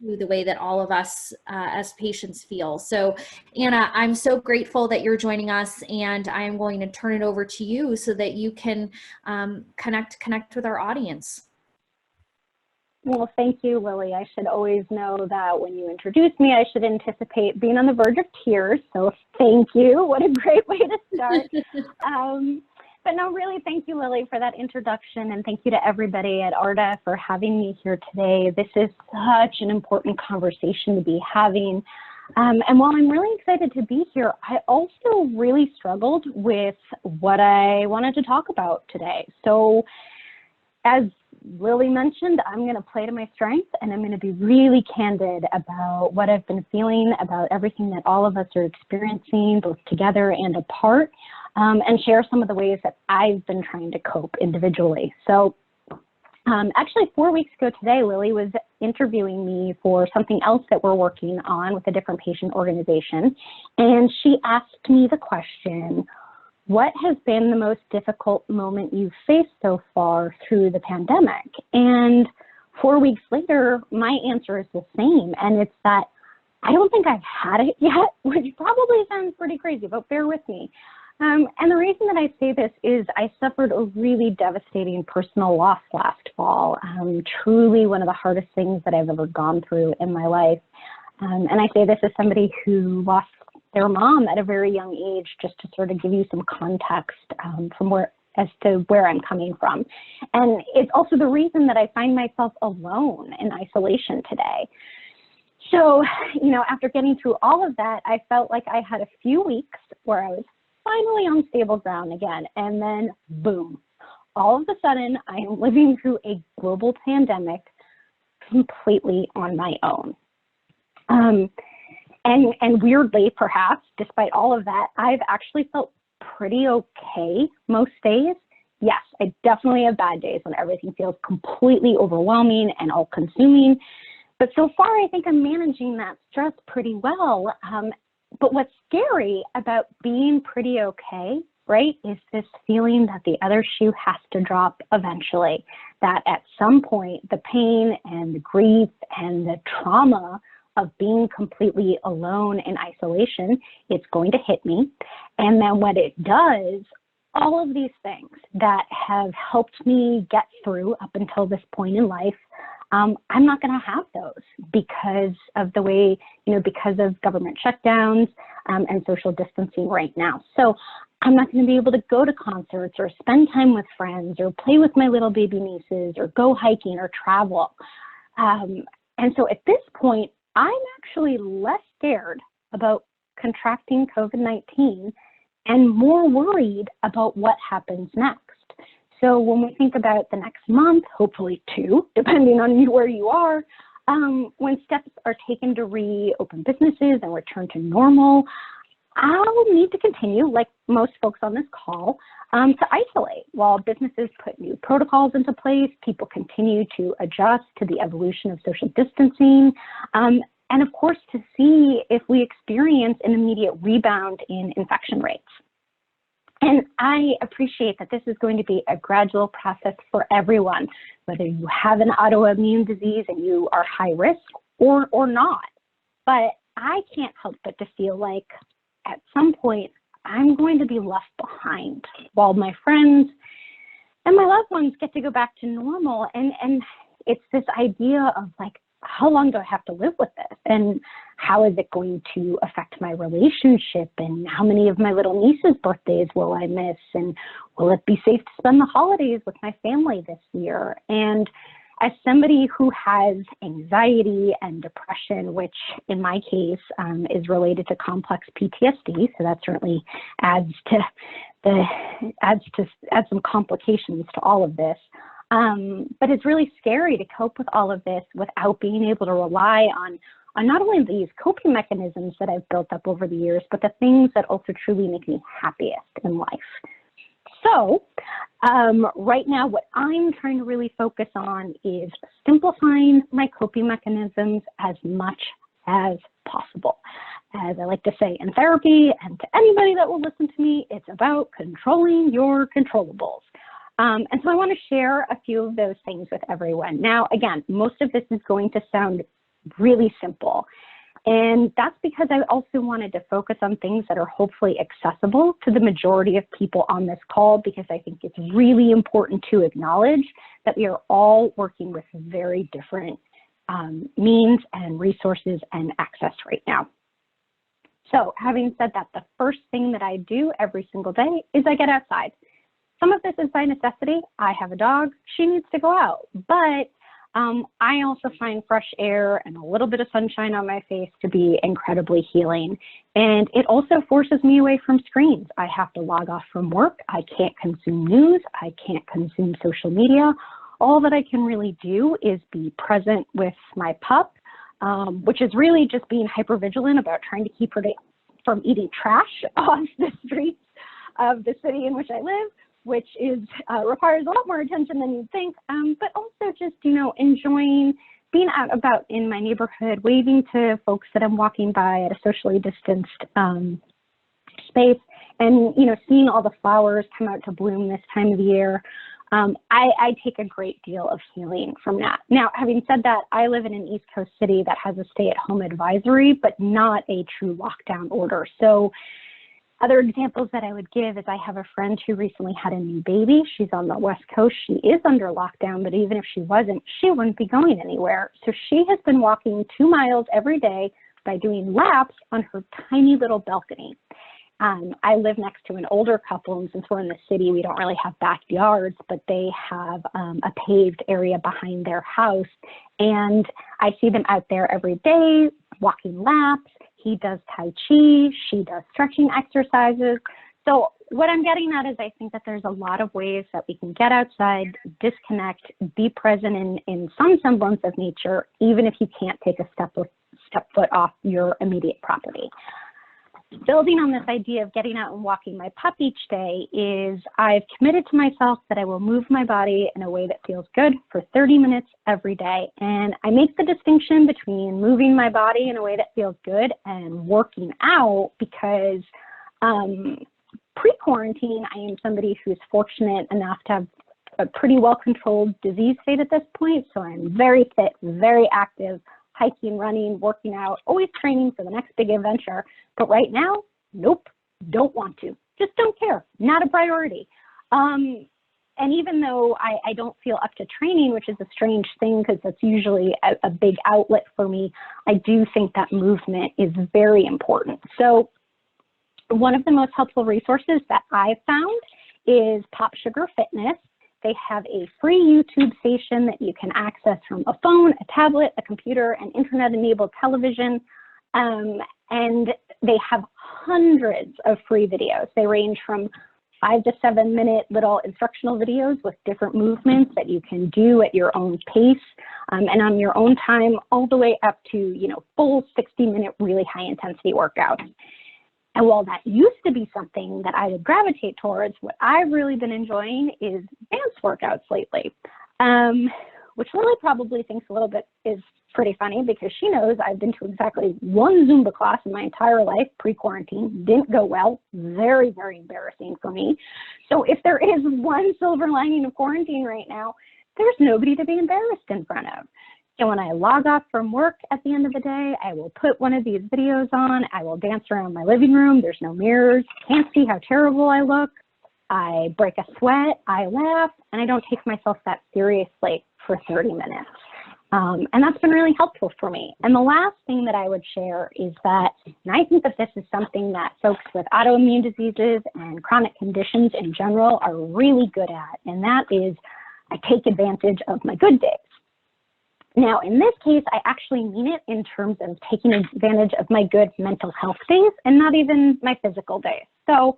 do the way that all of us as patients feel. So Anna, I'm so grateful that you're joining us, and I'm going to turn it over to you so that you can connect with our audience. Well, thank you, Lily. I should always know that when you introduce me, I should anticipate being on the verge of tears. So thank you. What a great way to start. But no, really, thank you, Lily, for that introduction. And thank you to everybody at ARDA for having me here today. This is such an important conversation to be having. And while I'm really excited to be here, I also really struggled with what I wanted to talk about today. So as Lily mentioned, I'm going to play to my strengths, and I'm going to be really candid about what I've been feeling, about everything that all of us are experiencing, both together and apart, and share some of the ways that I've been trying to cope individually. So actually 4 weeks ago today, Lily was interviewing me for something else that we're working on with a different patient organization. And she asked me the question, what has been the most difficult moment you've faced so far through the pandemic? And 4 weeks later, my answer is the same. And it's that I don't think I've had it yet, which probably sounds pretty crazy, but bear with me. And the reason that I say this is I suffered a really devastating personal loss last fall, truly one of the hardest things that I've ever gone through in my life. And I say this as somebody who lost their mom at a very young age, just to sort of give you some context as to where I'm coming from. And it's also the reason that I find myself alone in isolation today. So, you know, after getting through all of that, I felt like I had a few weeks where I was finally on stable ground again, and then boom, all of a sudden I am living through a global pandemic completely on my own. And weirdly, perhaps, despite all of that, I've actually felt pretty okay most days. Yes, I definitely have bad days when everything feels completely overwhelming and all-consuming, but so far I think I'm managing that stress pretty well. But what's scary about being pretty okay, right, is this feeling that the other shoe has to drop eventually, that at some point the pain and the grief and the trauma of being completely alone in isolation, it's going to hit me. And then when it does, all of these things that have helped me get through up until this point in life, I'm not going to have those because of the way, you know, because of government shutdowns and social distancing right now. So I'm not going to be able to go to concerts or spend time with friends or play with my little baby nieces or go hiking or travel. And so at this point, I'm actually less scared about contracting COVID-19 and more worried about what happens next. So when we think about the next month, hopefully 2, depending on where you are, when steps are taken to reopen businesses and return to normal, I'll need to continue, like most folks on this call, to isolate while businesses put new protocols into place, people continue to adjust to the evolution of social distancing, and of course to see if we experience an immediate rebound in infection rates. And I appreciate that this is going to be a gradual process for everyone, whether you have an autoimmune disease and you are high risk or not. But I can't help but to feel like at some point I'm going to be left behind while my friends and my loved ones get to go back to normal. And it's this idea of like, how long do I have to live with this? And how is it going to affect my relationship? And how many of my little niece's birthdays will I miss? And will it be safe to spend the holidays with my family this year? And as somebody who has anxiety and depression, which in my case is related to complex PTSD, so that certainly adds some complications to all of this. But it's really scary to cope with all of this without being able to rely on not only these coping mechanisms that I've built up over the years, but the things that also truly make me happiest in life. So right now, what I'm trying to really focus on is simplifying my coping mechanisms as much as possible. As I like to say in therapy, and to anybody that will listen to me, it's about controlling your controllables. And so I want to share a few of those things with everyone. Now, again, most of this is going to sound really simple. And that's because I also wanted to focus on things that are hopefully accessible to the majority of people on this call, because I think it's really important to acknowledge that we are all working with very different means and resources and access right now. So having said that, the first thing that I do every single day is I get outside. Some of this is by necessity. I have a dog, she needs to go out, but I also find fresh air and a little bit of sunshine on my face to be incredibly healing. And it also forces me away from screens. I have to log off from work. I can't consume news. I can't consume social media. all that I can really do is be present with my pup, which is really just being hypervigilant about trying to keep her from eating trash off the streets of the city in which I live, which is requires a lot more attention than you'd think, but also just, enjoying being out about in my neighborhood, waving to folks that I'm walking by at a socially distanced space, and, seeing all the flowers come out to bloom this time of the year. I take a great deal of healing from that. Now, having said that, I live in an East Coast city that has a stay-at-home advisory, but not a true lockdown order. So other examples that I would give is I have a friend who recently had a new baby. She's on the West Coast. She is under lockdown, but even if she wasn't, she wouldn't be going anywhere. So she has been walking 2 miles every day by doing laps on her tiny little balcony. I live next to an older couple, and since we're in the city, we don't really have backyards, but they have a paved area behind their house. And I see them out there every day walking laps. He does Tai Chi, she does stretching exercises. So what I'm getting at is I think that there's a lot of ways that we can get outside, disconnect, be present in some semblance of nature, even if you can't take a step foot off your immediate property. Building on this idea of getting out and walking my pup each day is I've committed to myself that I will move my body in a way that feels good for 30 minutes every day. And I make the distinction between moving my body in a way that feels good and working out because pre-quarantine, I am somebody who's fortunate enough to have a pretty well-controlled disease state at this point. So I'm very fit, very active, hiking, running, working out, always training for the next big adventure. But right now, nope, don't want to. Just don't care, not a priority. And even though I don't feel up to training, which is a strange thing because that's usually a big outlet for me, I do think that movement is very important. So one of the most helpful resources that I've found is Pop Sugar Fitness. They have a free YouTube station that you can access from a phone, a tablet, a computer, an internet-enabled television, and they have hundreds of free videos. They range from 5 to 7 minute little instructional videos with different movements that you can do at your own pace and on your own time, all the way up to, full 60-minute really high-intensity workouts. And while that used to be something that I would gravitate towards, what I've really been enjoying is dance workouts lately, which Lily probably thinks a little bit is pretty funny because she knows I've been to exactly one Zumba class in my entire life pre-quarantine. Didn't go well. Very, very embarrassing for me. So if there is one silver lining of quarantine right now, there's nobody to be embarrassed in front of. So when I log off from work at the end of the day, I will put one of these videos on. I will dance around my living room. There's no mirrors. Can't see how terrible I look. I break a sweat. I laugh. And I don't take myself that seriously for 30 minutes. And that's been really helpful for me. And the last thing that I would share is that, and I think that this is something that folks with autoimmune diseases and chronic conditions in general are really good at, and that is I take advantage of my good days. Now, in this case, I actually mean it in terms of taking advantage of my good mental health days and not even my physical days. So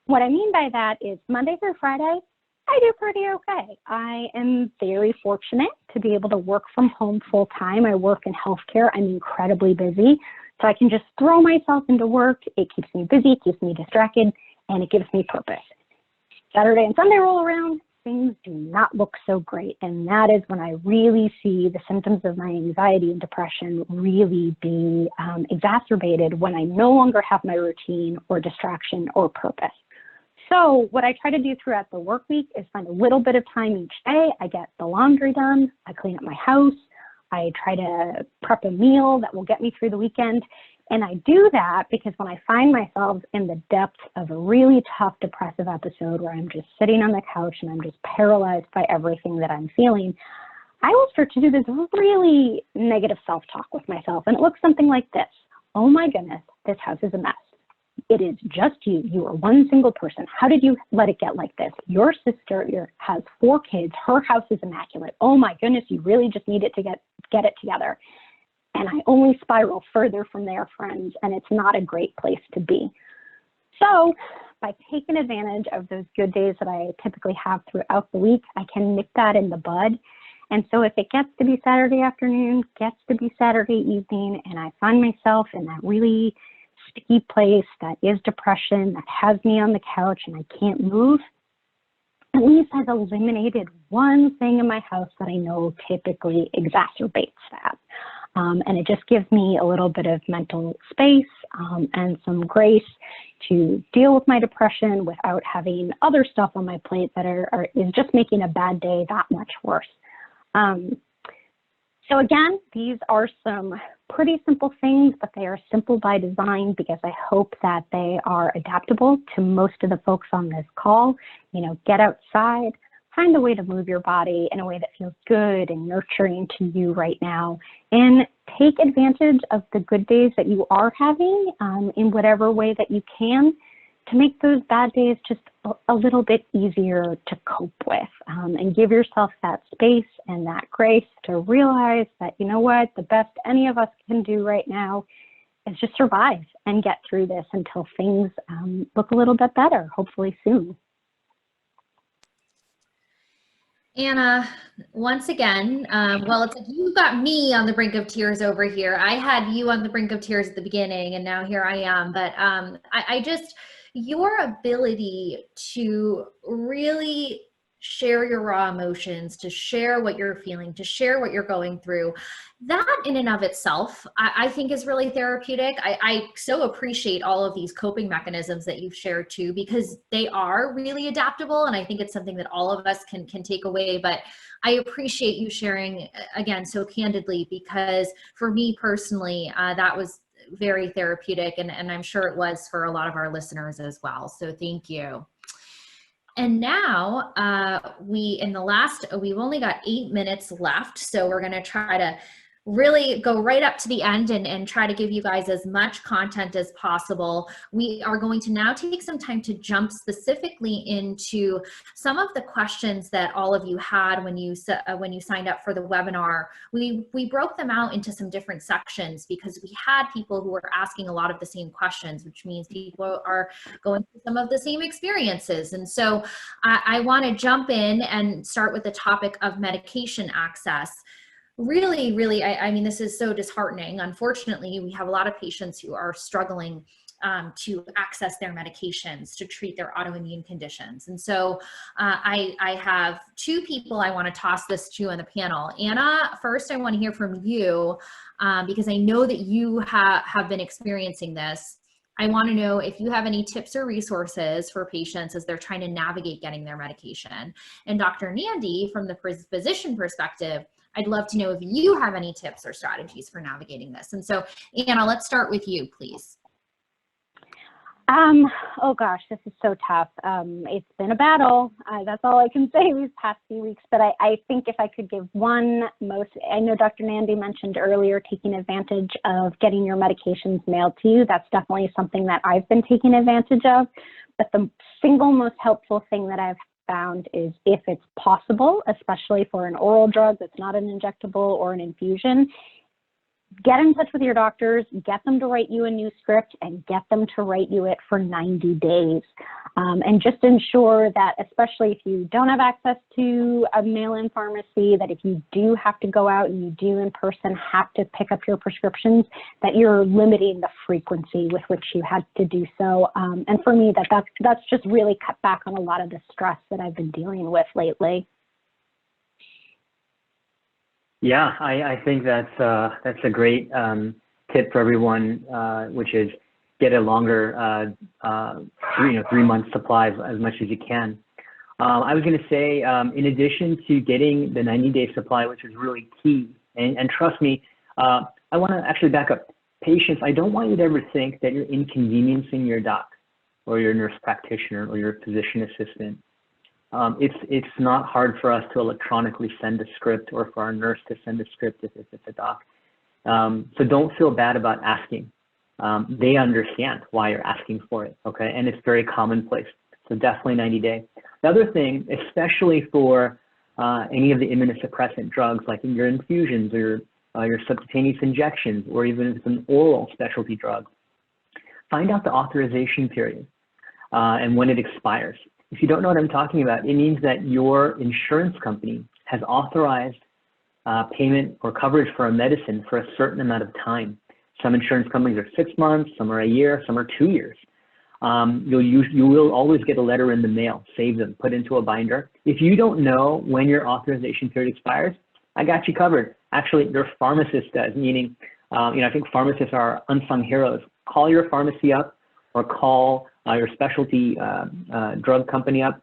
what I mean by that is Monday through Friday, I do pretty okay. I am very fortunate to be able to work from home full time. I work in healthcare. I'm incredibly busy. So I can just throw myself into work. It keeps me busy, keeps me distracted, and it gives me purpose. Saturday and Sunday roll around, things do not look so great. And that is when I really see the symptoms of my anxiety and depression really be exacerbated when I no longer have my routine or distraction or purpose. So what I try to do throughout the work week is find a little bit of time each day. I get the laundry done, I clean up my house, I try to prep a meal that will get me through the weekend. And I do that because when I find myself in the depths of a really tough depressive episode where I'm just sitting on the couch and I'm just paralyzed by everything that I'm feeling, I will start to do this really negative self-talk with myself. And it looks something like this. Oh my goodness, this house is a mess. It is just you. You are one single person. How did you let it get like this? Your sister has 4 kids. Her house is immaculate. Oh my goodness, you really just need it to get it together. And I only spiral further from there, friends, and it's not a great place to be. So by taking advantage of those good days that I typically have throughout the week, I can nip that in the bud. And so if it gets to be Saturday afternoon, gets to be Saturday evening, and I find myself in that really sticky place that is depression, that has me on the couch and I can't move, at least I've eliminated one thing in my house that I know typically exacerbates that. And it just gives me a little bit of mental space and some grace to deal with my depression without having other stuff on my plate that is just making a bad day that much worse. So again, these are some pretty simple things, but they are simple by design because I hope that they are adaptable to most of the folks on this call. You know, get outside, find a way to move your body in a way that feels good and nurturing to you right now, and take advantage of the good days that you are having in whatever way that you can to make those bad days just a little bit easier to cope with, and give yourself that space and that grace to realize that, you know what, the best any of us can do right now is just survive and get through this until things look a little bit better, hopefully soon. Anna, once again, well, it's like you got me on the brink of tears over here. I had you on the brink of tears at the beginning, and now here I am. But I just, your ability to really share your raw emotions, to share what you're feeling, to share what you're going through, that in and of itself, I think is really therapeutic. I so appreciate all of these coping mechanisms that you've shared too, because they are really adaptable. And I think it's something that all of us can take away. But I appreciate you sharing, again, so candidly, because for me personally, that was very therapeutic. And I'm sure it was for a lot of our listeners as well. So thank you. And now we've only got 8 minutes left. So we're going to try to really go right up to the end and try to give you guys as much content as possible. We are going to now take some time to jump specifically into some of the questions that all of you had when you signed up for the webinar. We broke them out into some different sections because we had people who were asking a lot of the same questions, which means people are going through some of the same experiences. And so I want to jump in and start with the topic of medication access. Really, I mean, this is so disheartening. Unfortunately, we have a lot of patients who are struggling to access their medications to treat their autoimmune conditions. And so I have two people I want to toss this to on the panel. Anna, first I want to hear from you because I know that you have been experiencing this. I want to know if you have any tips or resources for patients as they're trying to navigate getting their medication. And Dr. Nandi, from the physician perspective, I'd love to know if you have any tips or strategies for navigating this. And so, Anna, let's start with you, please. Oh gosh, this is so tough. It's been a battle. That's all I can say these past few weeks. But I think if I could give I know Dr. Nandi mentioned earlier taking advantage of getting your medications mailed to you. That's definitely something that I've been taking advantage of. But the single most helpful thing that I've found is if it's possible, especially for an oral drug that's not an injectable or an infusion, get in touch with your doctors, get them to write you a new script and get them to write you it for 90 days. And just ensure that, especially if you don't have access to a mail-in pharmacy, that if you do have to go out and you do in person have to pick up your prescriptions, that you're limiting the frequency with which you had to do so. And for me, that's just really cut back on a lot of the stress that I've been dealing with lately. Yeah, I think that's a great tip for everyone, which is get a longer 3 month supply as much as you can. I was going to say, in addition to getting the 90-day supply, which is really key, and trust me, I want to actually back up. Patients, I don't want you to ever think that you're inconveniencing your doc or your nurse practitioner or your physician assistant. It's not hard for us to electronically send a script or for our nurse to send a script if it's a doc. So don't feel bad about asking. They understand why you're asking for it, okay? And it's very commonplace. So definitely 90-day. The other thing, especially for any of the immunosuppressant drugs, like in your infusions or your subcutaneous injections, or even if it's an oral specialty drug, find out the authorization period. and when it expires. If you don't know what I'm talking about, it means that your insurance company has authorized payment or coverage for a medicine for a certain amount of time. Some insurance companies are 6 months, some are a year, some are 2 years. You will always get a letter in the mail. Save them, put into a binder. If you don't know when your authorization period expires, I got you covered. Actually, your pharmacist does, meaning, I think pharmacists are unsung heroes. Call your pharmacy up or call your specialty drug company up,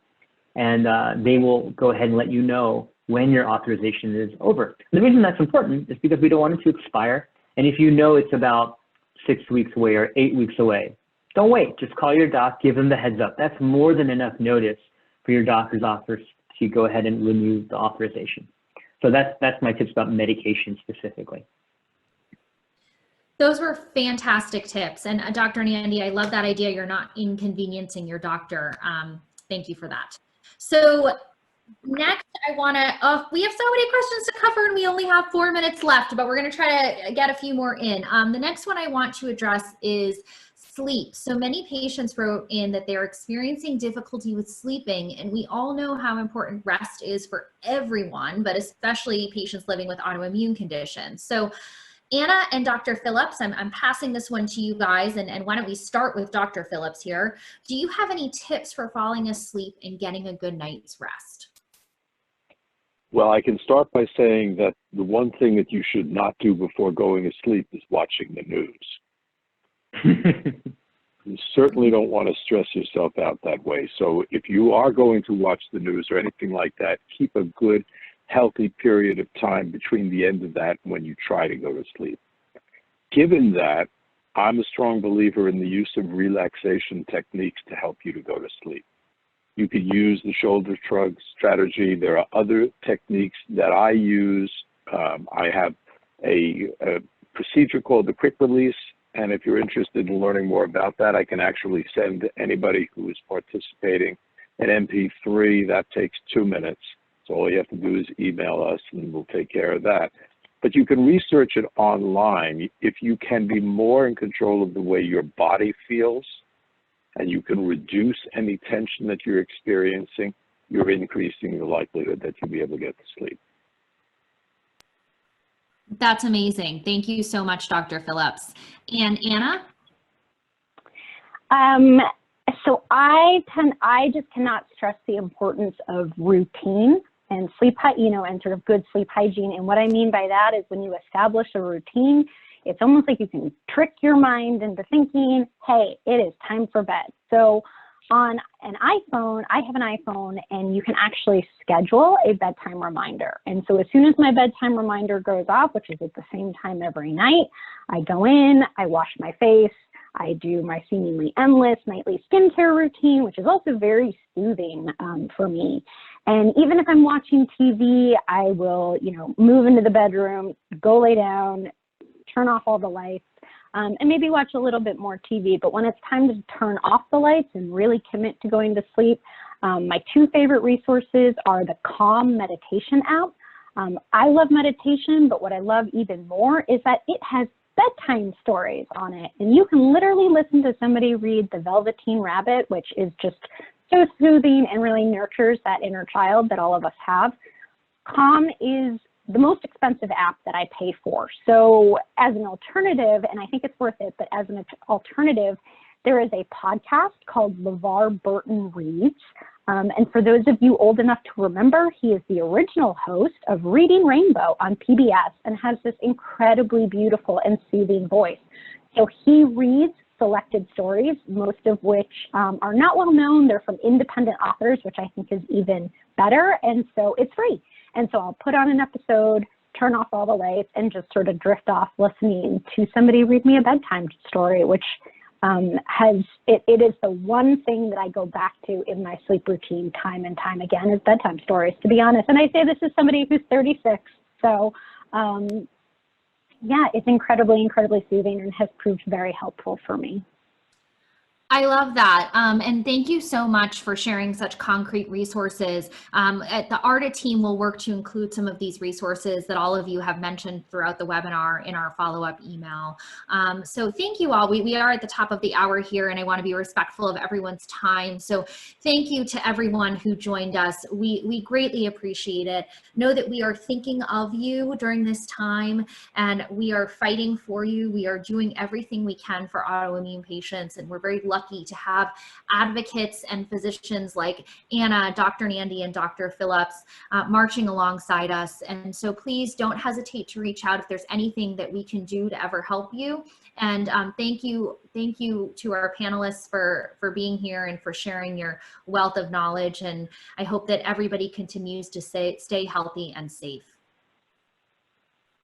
and they will go ahead and let you know when your authorization is over. The reason that's important is because we don't want it to expire. And if you know it's about 6 weeks away or 8 weeks away, don't wait. Just call your doc, give them the heads up. That's more than enough notice for your doctor's office to go ahead and renew the authorization. So that's my tips about medication specifically. Those were fantastic tips. And Dr. Nandi, I love that idea. You're not inconveniencing your doctor. Thank you for that. So next, I want to, we have so many questions to cover and we only have 4 minutes left, but we're going to try to get a few more in. The next one I want to address is sleep. So many patients wrote in that they're experiencing difficulty with sleeping, and we all know how important rest is for everyone, but especially patients living with autoimmune conditions. So Anna and Dr. Phillips, I'm passing this one to you guys, and why don't we start with Dr. Phillips here. Do you have any tips for falling asleep and getting a good night's rest? Well, I can start by saying that the one thing that you should not do before going to sleep is watching the news. You certainly don't want to stress yourself out that way. So if you are going to watch the news or anything like that, keep a good, healthy period of time between the end of that and when you try to go to sleep. Given that, I'm a strong believer in the use of relaxation techniques to help you to go to sleep. You could use the shoulder shrug strategy. There are other techniques that I use. I have a procedure called the quick release. And if you're interested in learning more about that, I can actually send anybody who is participating an MP3. That takes 2 minutes. So all you have to do is email us and we'll take care of that. But you can research it online. If you can be more in control of the way your body feels and you can reduce any tension that you're experiencing, you're increasing the likelihood that you'll be able to get to sleep. That's amazing. Thank you so much, Dr. Phillips. And Anna? So I just cannot stress the importance of routine and sleep, and sort of good sleep hygiene. And what I mean by that is when you establish a routine, it's almost like you can trick your mind into thinking, hey, it is time for bed. So on an iPhone, I have an iPhone, and you can actually schedule a bedtime reminder. And so as soon as my bedtime reminder goes off, which is at the same time every night, I go in, I wash my face, I do my seemingly endless nightly skincare routine, which is also very soothing for me. And even if I'm watching TV, I will, move into the bedroom, go lay down, turn off all the lights, and maybe watch a little bit more TV. But when it's time to turn off the lights and really commit to going to sleep, my 2 favorite resources are the Calm meditation app. I love meditation, but what I love even more is that it has bedtime stories on it. And you can literally listen to somebody read The Velveteen Rabbit, which is just so soothing and really nurtures that inner child that all of us have. Calm is the most expensive app that I pay for. So as an alternative, and I think it's worth it, but as an alternative, there is a podcast called LeVar Burton Reads. And for those of you old enough to remember, he is the original host of Reading Rainbow on PBS and has this incredibly beautiful and soothing voice. So he reads selected stories, most of which are not well known. They're from independent authors, which I think is even better. And so it's free. And so I'll put on an episode, turn off all the lights, and just sort of drift off listening to somebody read me a bedtime story, which it is the one thing that I go back to in my sleep routine time and time again is bedtime stories, to be honest. And I say this is somebody who's 36. So yeah, it's incredibly, incredibly soothing and has proved very helpful for me. I love that. And thank you so much for sharing such concrete resources. The ARDA team will work to include some of these resources that all of you have mentioned throughout the webinar in our follow-up email. So thank you all. We are at the top of the hour here, and I want to be respectful of everyone's time. So thank you to everyone who joined us. We greatly appreciate it. Know that we are thinking of you during this time, and we are fighting for you. We are doing everything we can for autoimmune patients, and we're very lucky to have advocates and physicians like Anna, Dr. Nandy, and Dr. Phillips marching alongside us. And so please don't hesitate to reach out if there's anything that we can do to ever help you. And thank you to our panelists for being here and for sharing your wealth of knowledge. And I hope that everybody continues to stay healthy and safe.